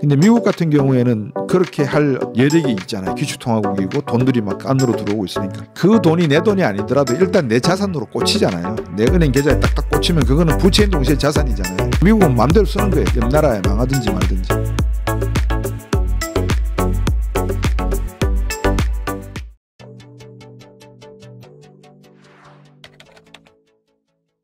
근데 미국 같은 경우에는 그렇게 할 여력이 있잖아요. 기축통화국이고 돈들이 막 안으로 들어오고 있으니까. 그 돈이 내 돈이 아니더라도 일단 내 자산으로 꽂히잖아요. 내 은행 계좌에 딱딱 꽂히면 그거는 부채인 동시에 자산이잖아요. 미국은 마음대로 쓰는 거예요. 옆 나라에 망하든지 말든지.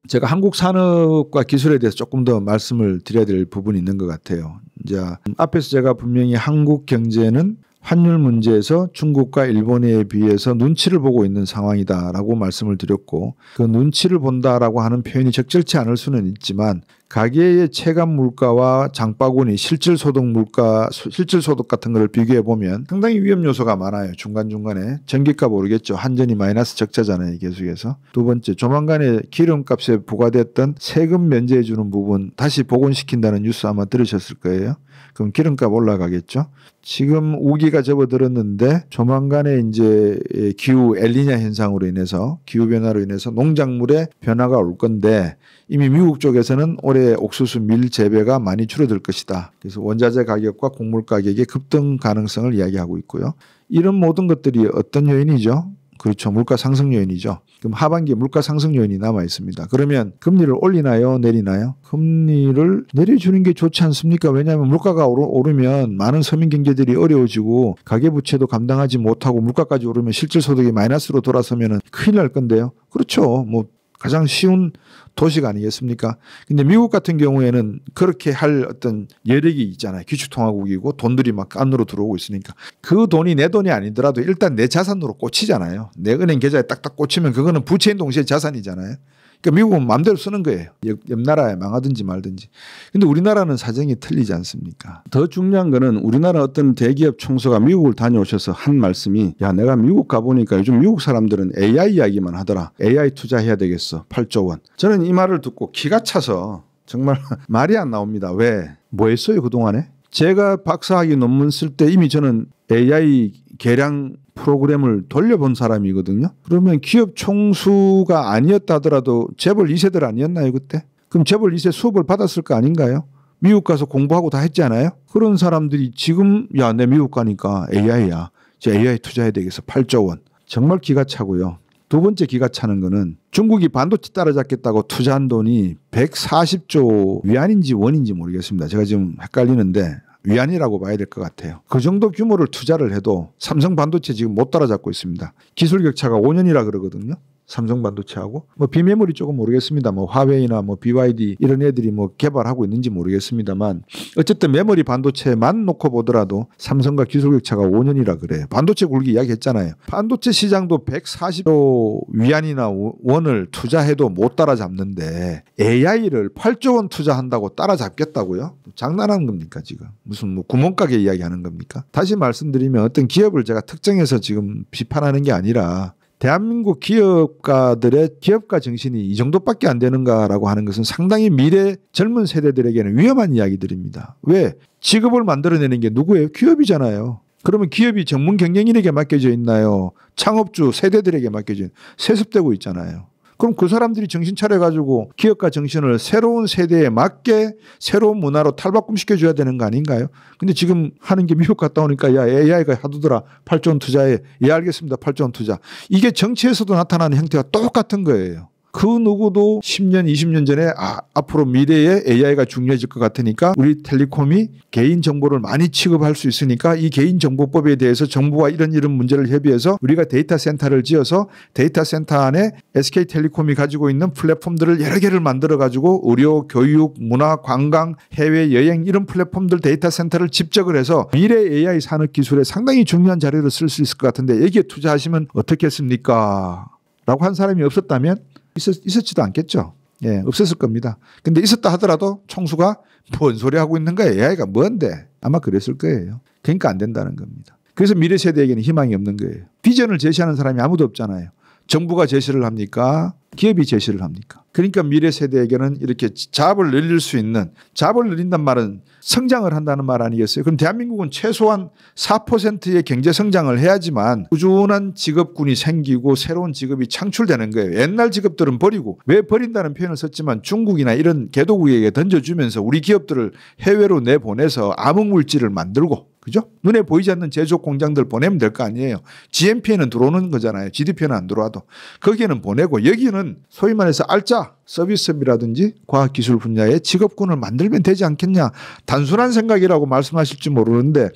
제가 한국 산업과 기술에 대해서 조금 더 말씀을 드려야 될 부분이 있는 것 같아요. 이제 앞에서 제가 분명히 한국 경제는 환율 문제에서 중국과 일본에 비해서 눈치를 보고 있는 상황이다라고 말씀을 드렸고, 그 눈치를 본다라고 하는 표현이 적절치 않을 수는 있지만 가계의 체감 물가와 장바구니 실질소득 물가, 실질소득 같은 거를 비교해 보면 상당히 위험 요소가 많아요. 중간중간에 전기값 오르겠죠. 한전이 마이너스 적자잖아요. 계속해서. 두 번째, 조만간에 기름값에 부과됐던 세금 면제해 주는 부분 다시 복원시킨다는 뉴스 아마 들으셨을 거예요. 그럼 기름값 올라가겠죠. 지금 우기가 접어들었는데 조만간에 이제 기후 엘니냐 현상으로 인해서, 기후 변화로 인해서 농작물에 변화가 올 건데, 이미 미국 쪽에서는 올해 옥수수 밀 재배가 많이 줄어들 것이다. 그래서 원자재 가격과 곡물 가격의 급등 가능성을 이야기하고 있고요. 이런 모든 것들이 어떤 요인이죠? 그렇죠. 물가 상승 요인이죠. 그럼 하반기에 물가 상승 요인이 남아 있습니다. 그러면 금리를 올리나요? 내리나요? 금리를 내려주는 게 좋지 않습니까? 왜냐하면 물가가 오르면 많은 서민 경제들이 어려워지고 가계부채도 감당하지 못하고 물가까지 오르면 실질소득이 마이너스로 돌아서면 큰일 날 건데요. 그렇죠. 뭐 가장 쉬운 도시가 아니겠습니까? 근데 미국 같은 경우에는 그렇게 할 어떤 여력이 있잖아요. 기축통화국이고 돈들이 막 안으로 들어오고 있으니까. 그 돈이 내 돈이 아니더라도 일단 내 자산으로 꽂히잖아요. 내 은행 계좌에 딱딱 꽂히면 그거는 부채인 동시에 자산이잖아요. 그러니까 미국은 마음대로 쓰는 거예요. 옆 나라에 망하든지 말든지. 근데 우리나라는 사정이 틀리지 않습니까? 더 중요한 거는 우리나라 어떤 대기업 총수가 미국을 다녀오셔서 한 말씀이, 야, 내가 미국 가보니까 요즘 미국 사람들은 AI 이야기만 하더라. AI 투자해야 되겠어. 8조 원. 저는 이 말을 듣고 기가 차서 정말 말이 안 나옵니다. 왜? 뭐 했어요 그동안에? 제가 박사학위 논문 쓸 때 이미 저는 AI 개량 프로그램을 돌려본 사람이거든요. 그러면 기업 총수가 아니었다 하더라도 재벌 2세들 아니었나요 그때? 그럼 재벌 2세 수업을 받았을 거 아닌가요? 미국 가서 공부하고 다 했잖아요. 그런 사람들이 지금 야, 내 미국 가니까 AI야. 저 AI 투자해야 되겠어. 8조 원. 정말 기가 차고요. 두 번째 기가 차는 거는 중국이 반도체 따라잡겠다고 투자한 돈이 140조 위안인지 원인지 모르겠습니다. 제가 지금 헷갈리는데 위안이라고 봐야 될 것 같아요. 그 정도 규모를 투자를 해도 삼성 반도체 지금 못 따라잡고 있습니다. 기술 격차가 5년이라 그러거든요. 삼성 반도체하고 뭐 비메모리 조금 모르겠습니다. 뭐 화웨이나 뭐 BYD 이런 애들이 뭐 개발하고 있는지 모르겠습니다만 어쨌든 메모리 반도체만 놓고 보더라도 삼성과 기술 격차가 5년이라 그래요. 반도체 굴기 이야기했잖아요. 반도체 시장도 140조 위안이나 원을 투자해도 못 따라잡는데 AI를 8조 원 투자한다고 따라잡겠다고요? 장난하는 겁니까 지금? 무슨 뭐 구멍가게 이야기하는 겁니까? 다시 말씀드리면 어떤 기업을 제가 특정해서 지금 비판하는 게 아니라 대한민국 기업가들의 기업가 정신이 이 정도밖에 안 되는가라고 하는 것은 상당히 미래 젊은 세대들에게는 위험한 이야기들입니다. 왜? 직업을 만들어내는 게 누구예요? 기업이잖아요. 그러면 기업이 전문 경영인에게 맡겨져 있나요? 창업주 세대들에게 맡겨져 있나요? 세습되고 있잖아요. 그럼 그 사람들이 정신 차려가지고 기업가 정신을 새로운 세대에 맞게 새로운 문화로 탈바꿈시켜줘야 되는 거 아닌가요? 근데 지금 하는 게 미국 갔다 오니까 야, AI가 하두더라. 8조 원 투자해. 예, 알겠습니다. 8조 원 투자. 이게 정치에서도 나타나는 형태가 똑같은 거예요. 그 누구도 10년, 20년 전에 앞으로 미래에 AI가 중요해질 것 같으니까 우리 텔레콤이 개인정보를 많이 취급할 수 있으니까 이 개인정보법에 대해서 정부와 이런 문제를 협의해서 우리가 데이터 센터를 지어서 데이터 센터 안에 SK텔레콤이 가지고 있는 플랫폼들을 여러 개를 만들어 가지고 의료, 교육, 문화, 관광, 해외여행 이런 플랫폼들 데이터 센터를 집적을 해서 미래 AI 산업 기술에 상당히 중요한 자료를 쓸 수 있을 것 같은데 여기에 투자하시면 어떻겠습니까? 라고 한 사람이 없었다면 있었지도 않겠죠. 예, 없었을 겁니다. 근데 있었다 하더라도 총수가 뭔 소리 하고 있는 거야. AI가 뭔데? 아마 그랬을 거예요. 그러니까 안 된다는 겁니다. 그래서 미래 세대에게는 희망이 없는 거예요. 비전을 제시하는 사람이 아무도 없잖아요. 정부가 제시를 합니까? 기업이 제시를 합니까? 그러니까 미래 세대에게는 이렇게 잡을 늘릴 수 있는, 잡을 늘린단 말은 성장을 한다는 말 아니겠어요? 그럼 대한민국은 최소한 4%의 경제 성장을 해야지만 꾸준한 직업군이 생기고 새로운 직업이 창출되는 거예요. 옛날 직업들은 버리고, 왜 버린다는 표현을 썼지만 중국이나 이런 개도국에게 던져주면서 우리 기업들을 해외로 내보내서 암흑물질을 만들고, 그죠? 눈에 보이지 않는 제조업 공장들 보내면 될 거 아니에요. GNP에는 들어오는 거잖아요. GDP에는 안 들어와도. 거기에는 보내고, 여기는 소위 말해서 알짜 서비스업이라든지 과학기술 분야의 직업군을 만들면 되지 않겠냐. 단순한 생각이라고 말씀하실지 모르는데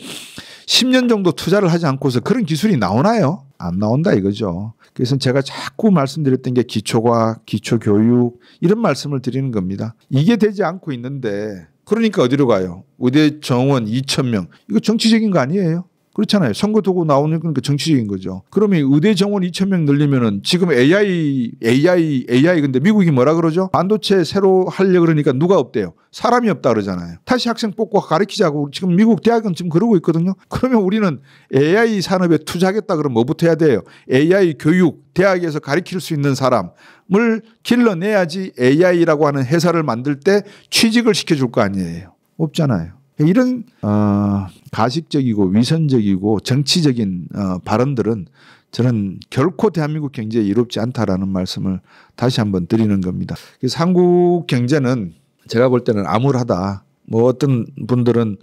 10년 정도 투자를 하지 않고서 그런 기술이 나오나요? 안 나온다 이거죠. 그래서 제가 자꾸 말씀드렸던 게 기초과학, 기초교육 이런 말씀을 드리는 겁니다. 이게 되지 않고 있는데 그러니까 어디로 가요? 의대 정원 2,000명. 이거 정치적인 거 아니에요? 그렇잖아요. 선거 도구 나오는 건 정치적인 거죠. 그러면 의대 정원 2,000명 늘리면은 지금 AI 근데 미국이 뭐라 그러죠? 반도체 새로 하려고 그러니까 누가 없대요? 사람이 없다 그러잖아요. 다시 학생 뽑고 가르치자고 지금 미국 대학은 지금 그러고 있거든요. 그러면 우리는 AI 산업에 투자하겠다 그러면 뭐부터 해야 돼요? AI 교육, 대학에서 가르칠 수 있는 사람을 길러내야지 AI라고 하는 회사를 만들 때 취직을 시켜줄 거 아니에요. 없잖아요. 이런 가식적이고 위선적이고 정치적인 발언들은 저는 결코 대한민국 경제에 이롭지 않다라는 말씀을 다시 한번 드리는 겁니다. 그래서 한국 경제는 제가 볼 때는 암울하다. 뭐 어떤 분들은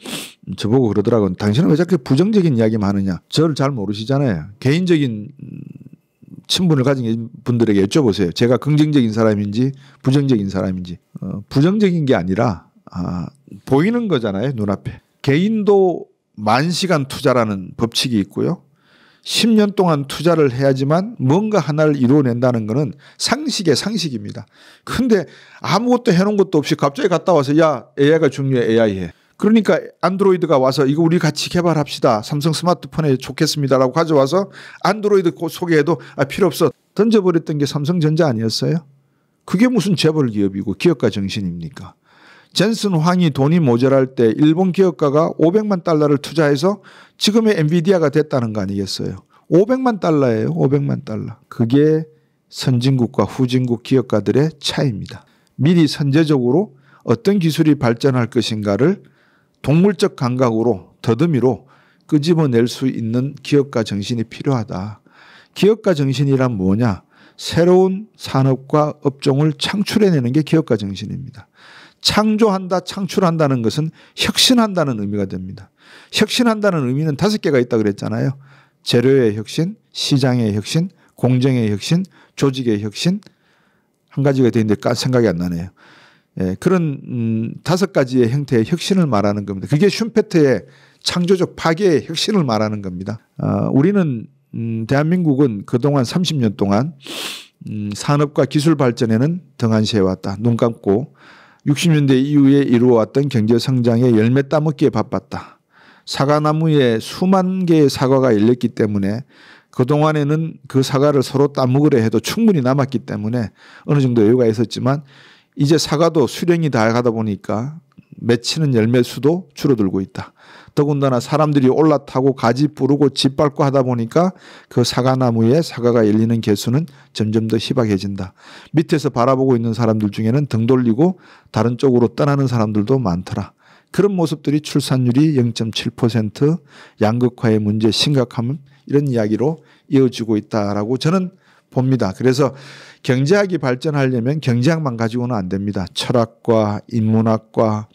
저보고 그러더라고요. 당신은 왜 자꾸 부정적인 이야기만 하느냐. 저를 잘 모르시잖아요. 개인적인 친분을 가진 분들에게 여쭤보세요. 제가 긍정적인 사람인지 부정적인 사람인지. 부정적인 게 아니라 보이는 거잖아요. 눈앞에. 개인도 10,000시간 투자라는 법칙이 있고요. 10년 동안 투자를 해야지만 뭔가 하나를 이루어낸다는 것은 상식의 상식입니다. 그런데 아무것도 해놓은 것도 없이 갑자기 갔다 와서 야 AI가 중요해 AI 해. 그러니까 안드로이드가 와서 이거 우리 같이 개발합시다. 삼성 스마트폰에 좋겠습니다라고 가져와서 안드로이드 소개해도 필요 없어. 던져버렸던 게 삼성전자 아니었어요? 그게 무슨 재벌 기업이고 기업가 정신입니까? 젠슨 황이 돈이 모자랄 때 일본 기업가가 500만 달러를 투자해서 지금의 엔비디아가 됐다는 거 아니겠어요? 500만 달러예요. 500만 달러. 그게 선진국과 후진국 기업가들의 차이입니다. 미리 선제적으로 어떤 기술이 발전할 것인가를 동물적 감각으로 더듬이로 끄집어낼 수 있는 기업가 정신이 필요하다. 기업가 정신이란 뭐냐? 새로운 산업과 업종을 창출해내는 게 기업가 정신입니다. 창조한다, 창출한다는 것은 혁신한다는 의미가 됩니다. 혁신한다는 의미는 5개가 있다고 그랬잖아요. 재료의 혁신, 시장의 혁신, 공정의 혁신, 조직의 혁신. 한 가지가 되는데 생각이 안 나네요. 예, 그런 5가지의 형태의 혁신을 말하는 겁니다. 그게 슈페트의 창조적 파괴의 혁신을 말하는 겁니다. 우리는 대한민국은 그동안 30년 동안 산업과 기술 발전에는 등한시해왔다. 눈 감고 60년대 이후에 이루어왔던 경제성장의 열매 따먹기에 바빴다. 사과나무에 수만 개의 사과가 열렸기 때문에 그동안에는 그 사과를 서로 따먹으려 해도 충분히 남았기 때문에 어느 정도 여유가 있었지만 이제 사과도 수령이 다 가다 보니까 맺히는 열매 수도 줄어들고 있다. 더군다나 사람들이 올라타고 가지 뿌르고 짓밟고 하다 보니까 그 사과나무에 사과가 열리는 개수는 점점 더 희박해진다. 밑에서 바라보고 있는 사람들 중에는 등 돌리고 다른 쪽으로 떠나는 사람들도 많더라. 그런 모습들이 출산율이 0.7%, 양극화의 문제 심각함 이런 이야기로 이어지고 있다라고 저는 봅니다. 그래서 경제학이 발전하려면 경제학만 가지고는 안 됩니다. 철학과 인문학과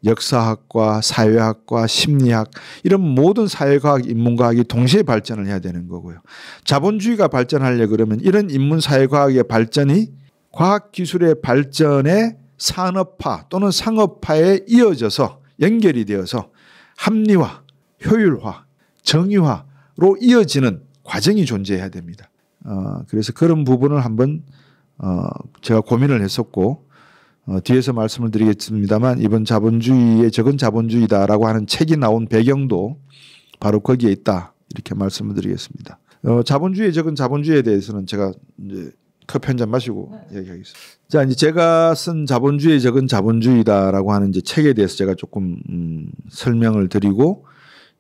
역사학과 사회학과 심리학 이런 모든 사회과학 인문과학이 동시에 발전을 해야 되는 거고요. 자본주의가 발전하려고 그러면 이런 인문사회과학의 발전이 과학기술의 발전의 산업화 또는 상업화에 이어져서 연결이 되어서 합리화, 효율화, 정의화로 이어지는 과정이 존재해야 됩니다. 그래서 그런 부분을 한번 제가 고민을 했었고 뒤에서 말씀을 드리겠습니다만 이번 자본주의의 적은 자본주의다라고 하는 책이 나온 배경도 바로 거기에 있다 이렇게 말씀을 드리겠습니다. 자본주의의 적은 자본주의에 대해서는 제가 이제 커피 한 잔 마시고 얘기하겠습니다. 자, 이제 제가 쓴 자본주의의 적은 자본주의다라고 하는 이제 책에 대해서 제가 조금 설명을 드리고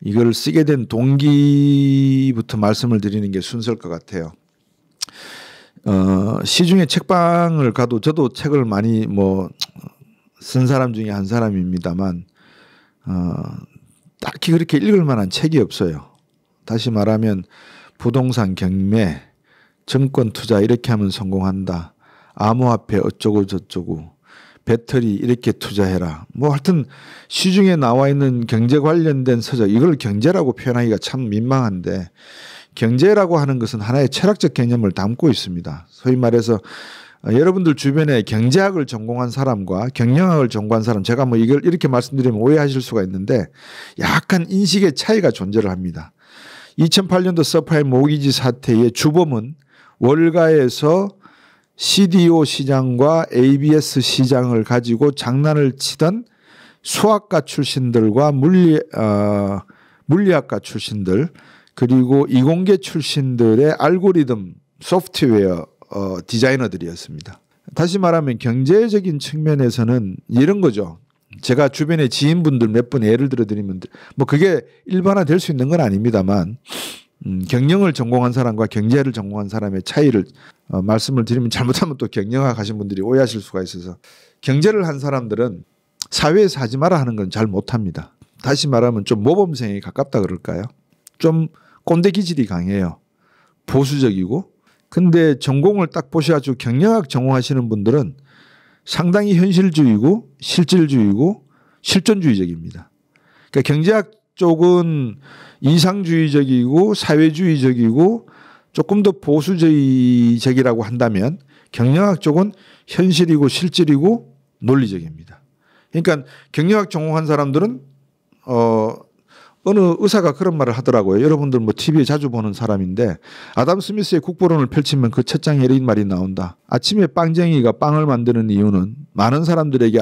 이걸 쓰게 된 동기부터 말씀을 드리는 게 순서일 것 같아요. 시중에 책방을 가도 저도 책을 많이 쓴 사람 중에 한 사람입니다만 딱히 그렇게 읽을 만한 책이 없어요. 다시 말하면 부동산 경매, 증권 투자 이렇게 하면 성공한다. 암호화폐 어쩌고 저쩌고, 배터리 이렇게 투자해라. 하여튼 시중에 나와 있는 경제 관련된 서적, 이걸 경제라고 표현하기가 참 민망한데, 경제라고 하는 것은 하나의 철학적 개념을 담고 있습니다. 소위 말해서 여러분들 주변에 경제학을 전공한 사람과 경영학을 전공한 사람, 제가 이걸 이렇게 말씀드리면 오해하실 수가 있는데 약간 인식의 차이가 존재를 합니다. 2008년도 서프라임 모기지 사태의 주범은 월가에서 CDO 시장과 ABS 시장을 가지고 장난을 치던 수학과 출신들과 물리학과 출신들, 그리고 이공계 출신들의 알고리즘 소프트웨어 디자이너들이었습니다. 다시 말하면 경제적인 측면에서는 이런 거죠. 제가 주변에 지인분들 몇 분 예를 들어 드리면 그게 일반화될 수 있는 건 아닙니다만 경영을 전공한 사람과 경제를 전공한 사람의 차이를 말씀을 드리면 잘못하면 또 경영학 하신 분들이 오해하실 수가 있어서, 경제를 한 사람들은 사회에서 하지 마라 하는 건 잘 못합니다. 다시 말하면 좀 모범생에 가깝다 그럴까요? 좀 꼰대 기질이 강해요. 보수적이고. 근데 전공을 딱 보셔가지고 경영학 전공하시는 분들은 상당히 현실주의고 실질주의고 실존주의적입니다. 그러니까 경제학 쪽은 이상주의적이고 사회주의적이고 조금 더 보수적이라고 한다면 경영학 쪽은 현실이고 실질이고 논리적입니다. 그러니까 경영학 전공한 사람들은 어느 의사가 그런 말을 하더라고요. 여러분들 TV에 자주 보는 사람인데, 아담 스미스의 국보론을 펼치면 그 첫 장에 이런 말이 나온다. 아침에 빵쟁이가 빵을 만드는 이유는 많은 사람들에게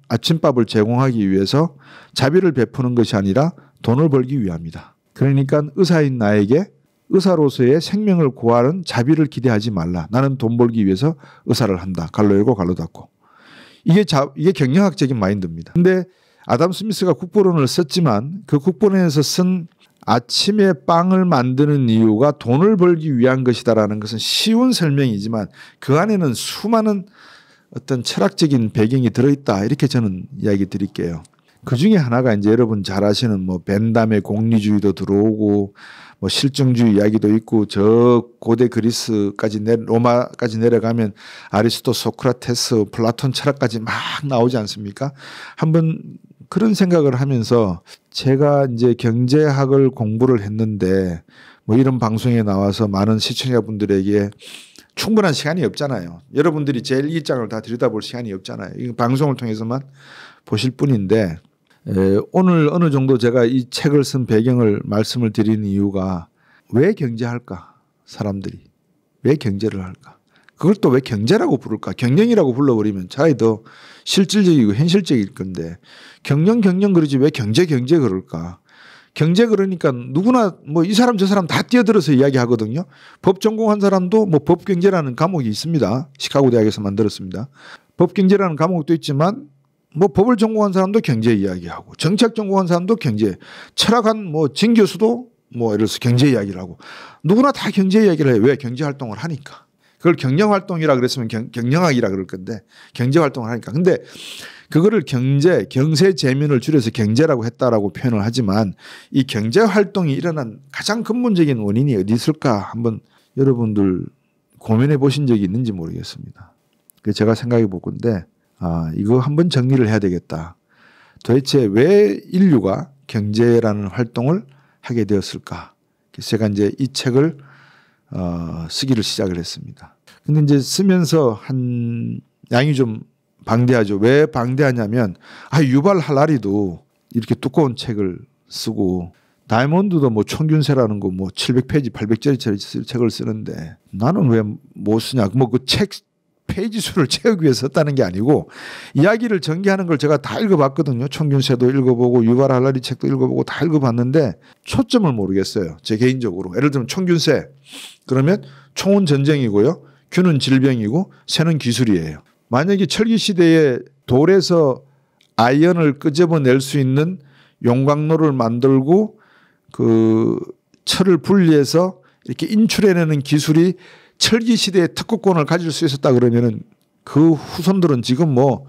아침밥을 제공하기 위해서 자비를 베푸는 것이 아니라 돈을 벌기 위함이다. 그러니까 의사인 나에게 의사로서의 생명을 구하는 자비를 기대하지 말라. 나는 돈 벌기 위해서 의사를 한다. 갈로 열고 갈로 닫고. 이게 경영학적인 마인드입니다. 근데 아담 스미스가 국보론을 썼지만 그 국보론에서 쓴 아침에 빵을 만드는 이유가 돈을 벌기 위한 것이다라는 것은 쉬운 설명이지만 그 안에는 수많은 어떤 철학적인 배경이 들어있다, 이렇게 저는 이야기 드릴게요. 그 중에 하나가 이제 여러분 잘 아시는 벤담의 공리주의도 들어오고 실증주의 이야기도 있고, 저 고대 그리스까지 로마까지 내려가면 아리스토, 소크라테스, 플라톤 철학까지 막 나오지 않습니까? 한번 그런 생각을 하면서 제가 이제 경제학을 공부를 했는데 이런 방송에 나와서 많은 시청자분들에게 충분한 시간이 없잖아요. 여러분들이 제 일기장을 다 들여다볼 시간이 없잖아요. 이 방송을 통해서만 보실 뿐인데, 오늘 어느 정도 제가 이 책을 쓴 배경을 말씀을 드리는 이유가, 왜 경제할까? 사람들이 왜 경제를 할까? 그걸 또 왜 경제라고 부를까? 경영이라고 불러버리면 차라리 더 실질적이고 현실적일 건데, 경영 그러지 왜 경제 그럴까? 경제 그러니까 누구나 이 사람 저 사람 다 뛰어들어서 이야기하거든요. 법 전공한 사람도 법경제라는 과목이 있습니다. 시카고 대학에서 만들었습니다. 법경제라는 과목도 있지만 법을 전공한 사람도 경제 이야기하고, 정책 전공한 사람도 경제, 철학한 진 교수도 예를 들어서 경제 이야기를 하고, 누구나 다 경제 이야기를 해요. 왜? 경제 활동을 하니까. 그걸 경영 활동이라 그랬으면 경영학이라 그럴 건데 경제 활동을 하니까. 근데 그거를 경세 재민을 줄여서 경제라고 했다라고 표현을 하지만, 이 경제 활동이 일어난 가장 근본적인 원인이 어디 있을까 한번 여러분들 고민해 보신 적이 있는지 모르겠습니다. 그래서 제가 생각해 볼 건데, 이거 한번 정리를 해야 되겠다. 도대체 왜 인류가 경제라는 활동을 하게 되었을까? 그래서 제가 이제 이 책을 쓰기를 시작을 했습니다. 근데 이제 쓰면서 한 양이 좀 방대하죠. 왜 방대하냐면, 유발 할라리도 이렇게 두꺼운 책을 쓰고, 다이몬드도 총균세라는 거 700페이지, 800짜리 책을 쓰는데 나는 왜 못 쓰냐? 그 책 페이지 수를 채우기 위해 썼다는 게 아니고, 이야기를 전개하는 걸 제가 다 읽어봤거든요. 총균세도 읽어보고 유발 할라리 책도 읽어보고 다 읽어봤는데 초점을 모르겠어요. 제 개인적으로. 예를 들면 총균세 그러면 총은 전쟁이고요, 균은 질병이고 세는 기술이에요. 만약에 철기 시대에 돌에서 아이언을 끄집어낼 수 있는 용광로를 만들고 그 철을 분리해서 이렇게 인출해내는 기술이 철기 시대의 특허권을 가질 수 있었다 그러면은 그 후손들은 지금 뭐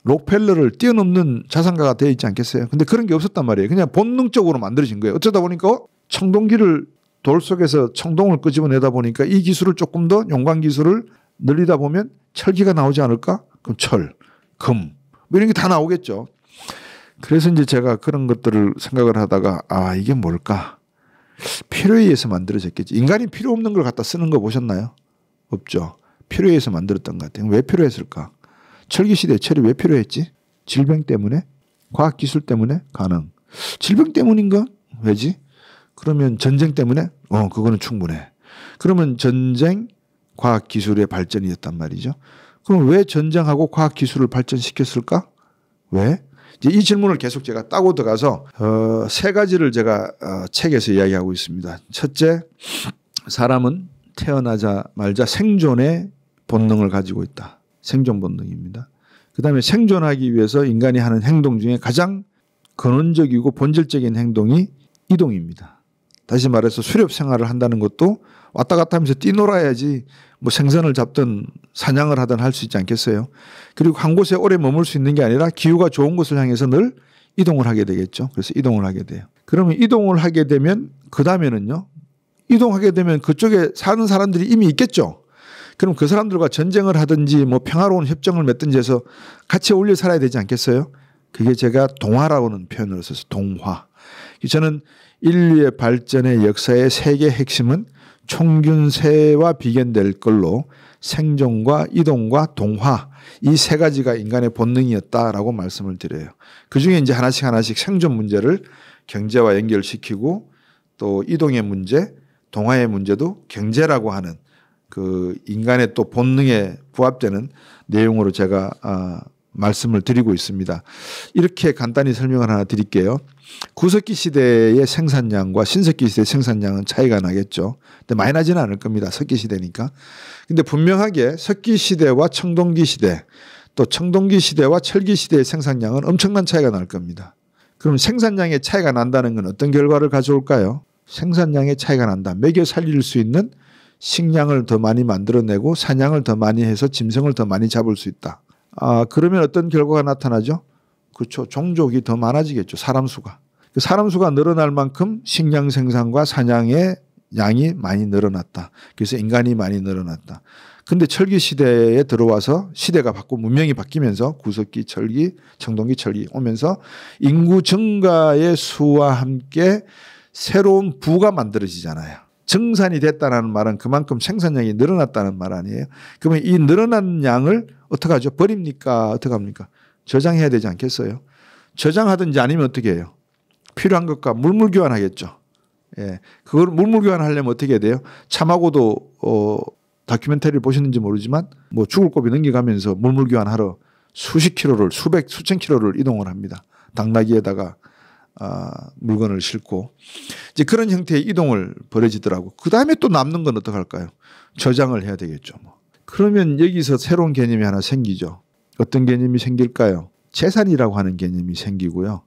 록펠러를 뛰어넘는 자산가가 되어 있지 않겠어요? 근데 그런 게 없었단 말이에요. 그냥 본능적으로 만들어진 거예요. 어쩌다 보니까 청동기를 돌 속에서 청동을 끄집어내다 보니까 이 기술을 조금 더 용광 기술을 늘리다 보면 철기가 나오지 않을까? 그럼 철, 금 뭐 이런 게 다 나오겠죠. 그래서 이제 제가 그런 것들을 생각을 하다가 아 이게 뭘까? 필요에 의해서 만들어졌겠지. 인간이 필요 없는 걸 갖다 쓰는 거 보셨나요? 없죠. 필요에 의해서 만들었던 것 같아요. 왜 필요했을까? 철기 시대에 철이 왜 필요했지? 질병 때문에? 과학기술 때문에? 가능. 질병 때문인가? 왜지? 그러면 전쟁 때문에? 그거는 충분해. 그러면 전쟁, 과학기술의 발전이었단 말이죠. 그럼 왜 전쟁하고 과학기술을 발전시켰을까? 왜? 이제 이 질문을 계속 제가 따고 들어가서 세 가지를 제가 책에서 이야기하고 있습니다. 첫째, 사람은 태어나자마자 생존의 본능을 가지고 있다. 생존 본능입니다. 그 다음에 생존하기 위해서 인간이 하는 행동 중에 가장 근원적이고 본질적인 행동이 이동입니다. 다시 말해서 수렵 생활을 한다는 것도 왔다 갔다 하면서 뛰놀아야지 뭐 생선을 잡든 사냥을 하든 할 수 있지 않겠어요? 그리고 한 곳에 오래 머물 수 있는 게 아니라 기후가 좋은 곳을 향해서 늘 이동을 하게 되겠죠. 그래서 이동을 하게 돼요. 그러면 이동을 하게 되면 그 다음에는요. 이동하게 되면 그쪽에 사는 사람들이 이미 있겠죠. 그럼 그 사람들과 전쟁을 하든지 뭐 평화로운 협정을 맺든지 해서 같이 어울려 살아야 되지 않겠어요? 그게 제가 동화라고는 표현을 써서 동화. 저는 인류의 발전의 역사의 세계 핵심은 총균세와 비견될 걸로 생존과 이동과 동화 이 세 가지가 인간의 본능이었다라고 말씀을 드려요. 그중에 이제 하나씩 생존 문제를 경제와 연결시키고 또 이동의 문제, 동화의 문제도 경제라고 하는 그 인간의 또 본능에 부합되는 내용으로 제가 말씀을 드리고 있습니다. 이렇게 간단히 설명을 하나 드릴게요. 구석기 시대의 생산량과 신석기 시대의 생산량은 차이가 나겠죠. 근데 많이 나지는 않을 겁니다. 석기 시대니까. 근데 분명하게 석기 시대와 청동기 시대 또 청동기 시대와 철기 시대의 생산량은 엄청난 차이가 날 겁니다. 그럼 생산량의 차이가 난다는 건 어떤 결과를 가져올까요? 생산량의 차이가 난다. 먹여 살릴 수 있는 식량을 더 많이 만들어내고 사냥을 더 많이 해서 짐승을 더 많이 잡을 수 있다. 그러면 어떤 결과가 나타나죠? 그렇죠. 종족이 더 많아지겠죠. 사람 수가. 사람 수가 늘어날 만큼 식량 생산과 사냥의 양이 많이 늘어났다. 그래서 인간이 많이 늘어났다. 근데 철기 시대에 들어와서 시대가 바뀌고 문명이 바뀌면서 구석기, 철기, 청동기, 철기 오면서 인구 증가의 수와 함께 새로운 부가 만들어지잖아요. 증산이 됐다는 말은 그만큼 생산량이 늘어났다는 말 아니에요. 그러면 이 늘어난 양을 어떻게 하죠? 버립니까? 어떻게 합니까? 저장해야 되지 않겠어요? 저장하든지 아니면 어떻게 해요? 필요한 것과 물물 교환하겠죠. 예. 그걸 물물 교환하려면 어떻게 해야 돼요? 참하고도 다큐멘터리를 보셨는지 모르지만 뭐 죽을 고비 넘겨가면서 물물 교환하러 수십 킬로를 수천 킬로를 이동을 합니다. 당나귀에다가 물건을 싣고 이제 그런 형태의 이동을 벌어지더라고. 그 다음에 또 남는 건 어떡할까요? 저장을 해야 되겠죠. 뭐. 그러면 여기서 새로운 개념이 하나 생기죠. 어떤 개념이 생길까요? 재산이라고 하는 개념이 생기고요.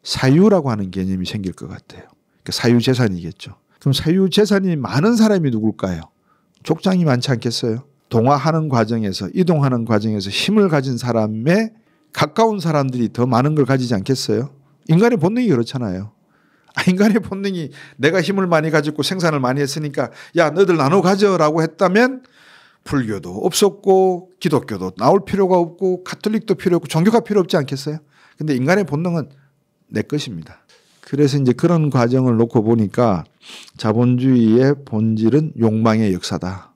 사유라고 하는 개념이 생길 것 같아요. 그러니까 사유재산이겠죠. 그럼 사유재산이 많은 사람이 누굴까요? 족장이 많지 않겠어요? 동화하는 과정에서 이동하는 과정에서 힘을 가진 사람에 가까운 사람들이 더 많은 걸 가지지 않겠어요? 인간의 본능이 그렇잖아요. 인간의 본능이 내가 힘을 많이 가지고 생산을 많이 했으니까 야 너희들 나눠 가져라고 했다면 불교도 없었고 기독교도 나올 필요가 없고 가톨릭도 필요 없고 종교가 필요 없지 않겠어요? 근데 인간의 본능은 내 것입니다. 그래서 이제 그런 과정을 놓고 보니까 자본주의의 본질은 욕망의 역사다.